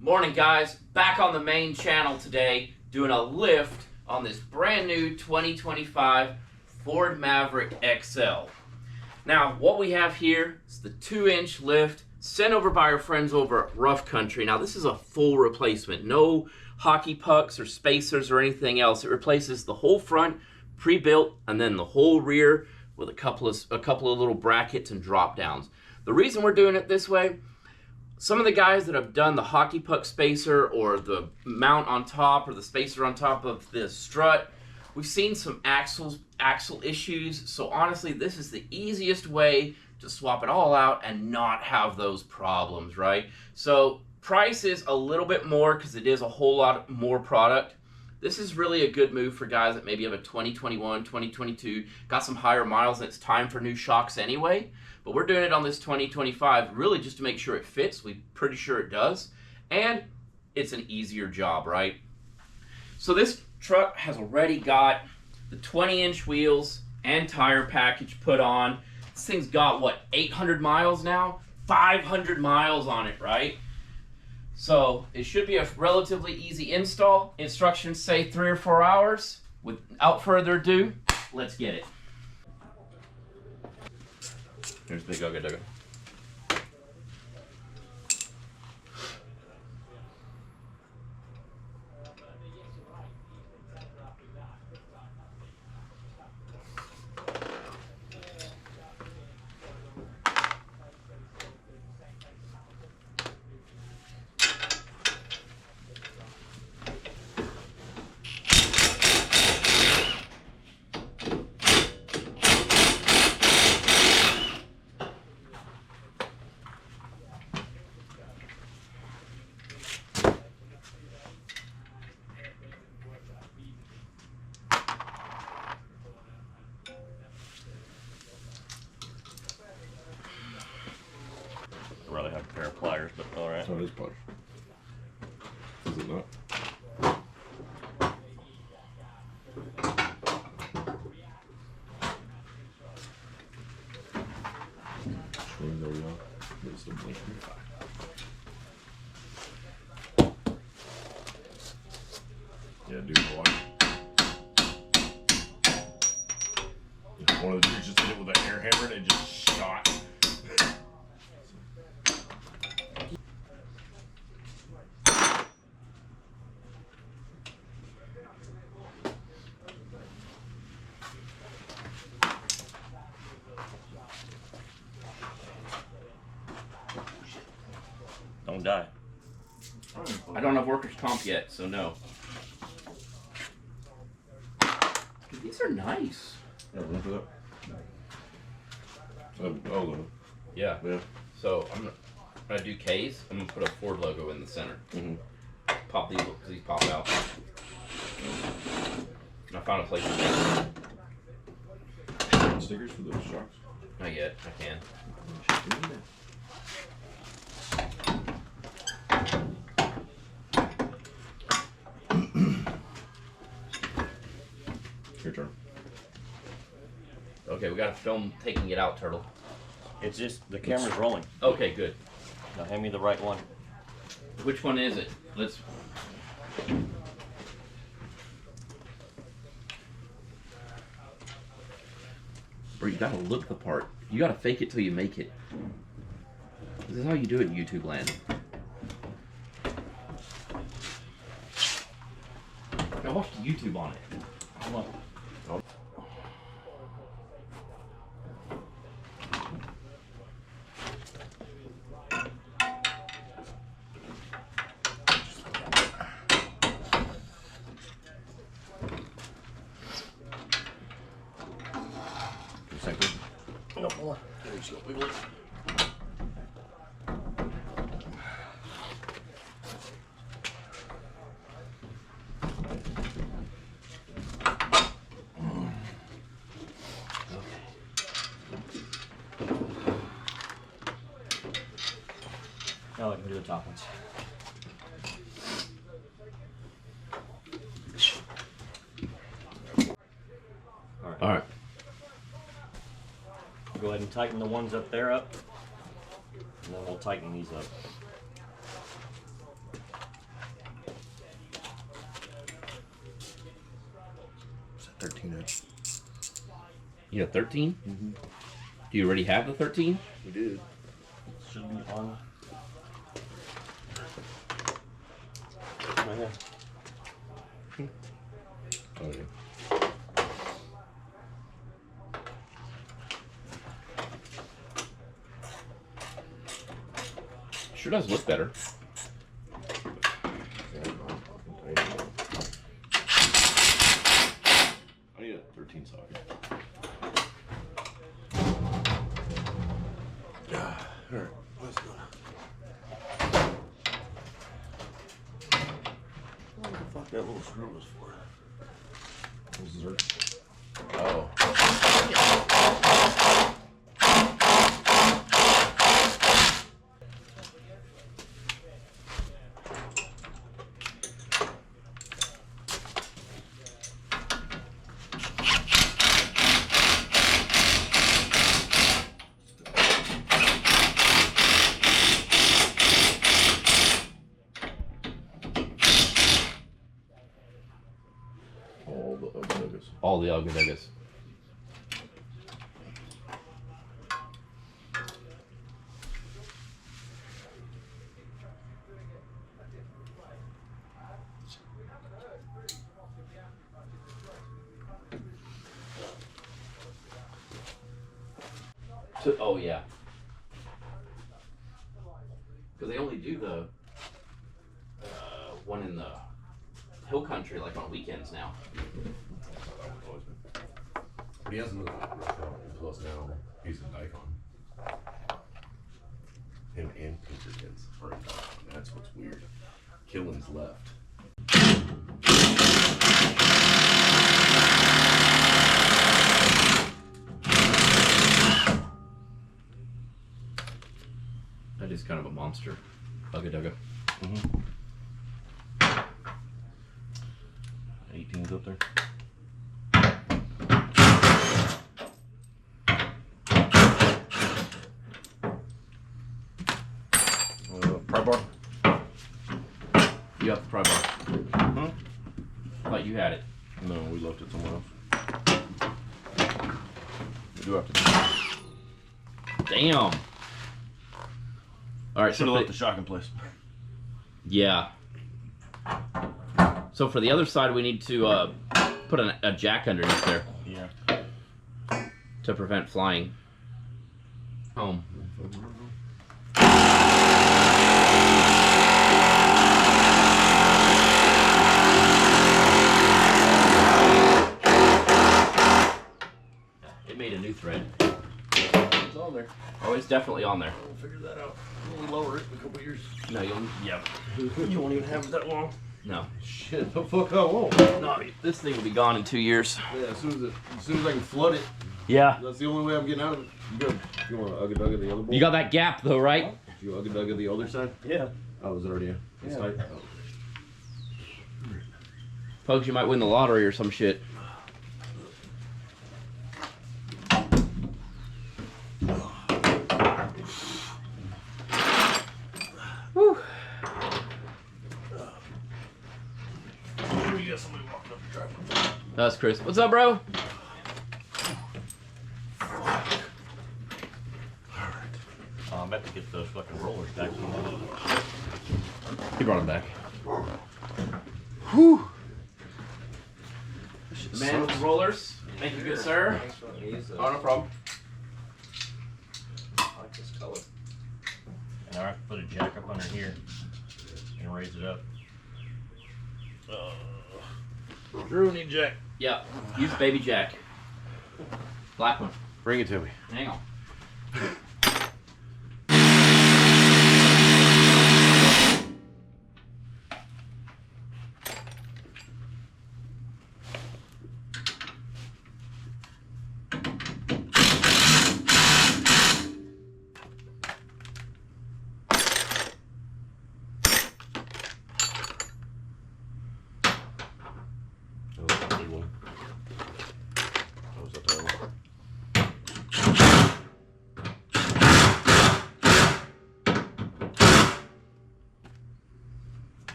Morning guys, back on the main channel today doing a lift on this brand new 2025 Ford Maverick XL. Now what we have here is the 2-inch lift sent over by our friends over at Rough Country. Now this is a full replacement, no hockey pucks or spacers or anything else. It replaces the whole front pre-built and then the whole rear with a couple of little brackets and drop downs. The reason we're doing it this way, some of the guys that have done the hockey puck spacer or the mount on top or the spacer on top of the strut, we've seen some axle issues. So honestly, this is the easiest way to swap it all out and not have those problems, right? So price is a little bit more because it is a whole lot more product. This is really a good move for guys that maybe have a 2021, 2022, got some higher miles and it's time for new shocks anyway. But we're doing it on this 2025 really just to make sure it fits. We're pretty sure it does. And it's an easier job, right? So this truck has already got the 20-inch wheels and tire package put on. This thing's got, what, 800 miles now? 500 miles on it, right? So it should be a relatively easy install. Instructions say 3 or 4 hours. Without further ado, let's get it. Here's Big Ugga Dugga. I'd rather have a pair of pliers, but alright. So it is pliers. Is it not? Showing there we are. It's the blinking. Yeah, dude, watch. One of the dudes just hit it with an air hammer and it just shot. Don't die. I don't have workers' comp yet, so no. Dude, these are nice. Yeah, run for that. Oh, Yeah. yeah. So I'm gonna do K's. I'm gonna put a Ford logo in the center. Mm-hmm. Pop these because these pop out. And I found a place to make them. Stickers for those shocks? Not yet. I can. Your turn. Okay, we gotta film taking it out, Turtle. It's just, the camera's rolling. Okay, good. Now hand me the right one. Which one is it? Let's. Bro, you gotta look the part. You gotta fake it till you make it. This is how you do it in YouTube land. I watched YouTube on it. Come on. Oh. No, hold on. There you go. Wiggle it. Now I can do the top ones. All right. Go ahead and tighten the ones up there up, and then we'll tighten these up. 13-inch. You got 13? Mm-hmm. Do you already have the 13? We did. Should be on. Right there. Oh, yeah. Sure does look better. I need a 13 socket. Alright, let's go. What the fuck that little screw was for? This is her. Oh. All the ugly nuggas. Oh yeah. Because they only do the one in the hill country like on weekends now. But he has another plus now. He's a Nikon. Him and Pinkertons are in Nikon. That's what's weird. Killen's left. That is kind of a monster. Ugga dugga. Mm-hmm. 18's up there. Pry bar. You have the pry bar. Hmm? I thought you had it. No, we left it somewhere else. We do have to. Damn. All right, Should have so left the shock in place. yeah. So for the other side, we need to put a jack underneath there Yeah. to prevent flying home. It made a new thread. It's on there. Oh, it's definitely on there. We'll figure that out. We'll lower it in a couple years. No, you'll. Yep. You won't even have it that long. No. Shit, the fuck I won't. No, this thing will be gone in 2 years. Yeah, as soon as I can flood it, Yeah. that's the only way I'm getting out of it. You want to ugga dugga the other bowl? You got that gap though, right? You ugga dugga the other side? Yeah. Oh, was it already? It's tight. Oh. Pugz, you might win the lottery or some shit. Whew. You got somebody walking up the driveway. That's Chris. What's up, bro? I'm about to get those fucking rollers back. He brought them back. Whew. The man with the rollers. Thank you, good sir. Oh, no problem. I like this color. And I have to put a jack up under here and raise it up. Drew, need jack. Yeah. Use baby jack. Black one. Bring it to me. Hang on.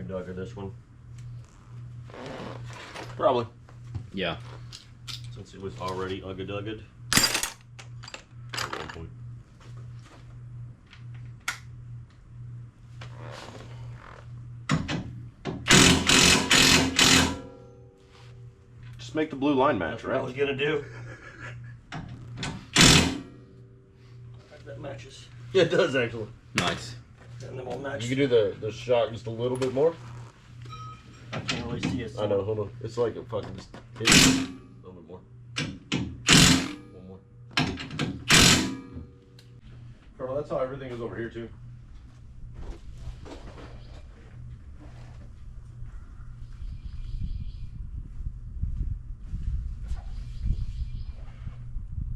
ugga this one. Probably. Yeah. Since it was already ugga-dugged. At one point. Just make the blue line match, That's what right? I was gonna do. That matches. Yeah, it does actually. Nice. And then we'll match. You can do the shot just a little bit more. I can't really see it. So. I know, hold on. It's like a fucking just hit it. A little bit more. One more. Carl, that's how everything is over here too.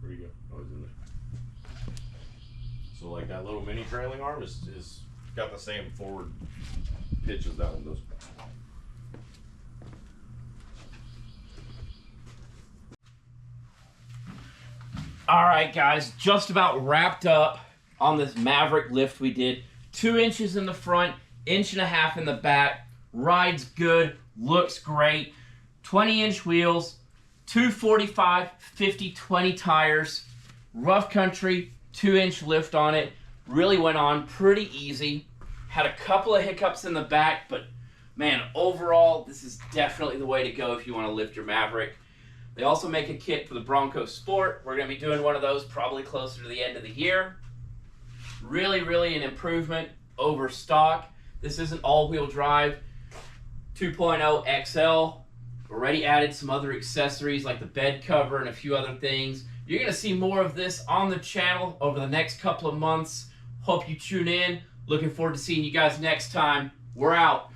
Where you go? Oh, it's in there. So like that little mini trailing arm is got the same forward pitch as that one does. All right, guys, just about wrapped up on this Maverick lift we did. 2 inches in the front, 1.5 inches in the back. Rides good, looks great. 20-inch wheels, 245 50/20 tires. Rough country, 2-inch lift on it. Really went on pretty easy. Had a couple of hiccups in the back, but man, overall, this is definitely the way to go if you want to lift your Maverick. They also make a kit for the Bronco Sport. We're going to be doing one of those probably closer to the end of the year. Really, really an improvement over stock. This is an all-wheel drive 2.0 XL. Already added some other accessories like the bed cover and a few other things. You're going to see more of this on the channel over the next couple of months. Hope you tune in. Looking forward to seeing you guys next time. We're out.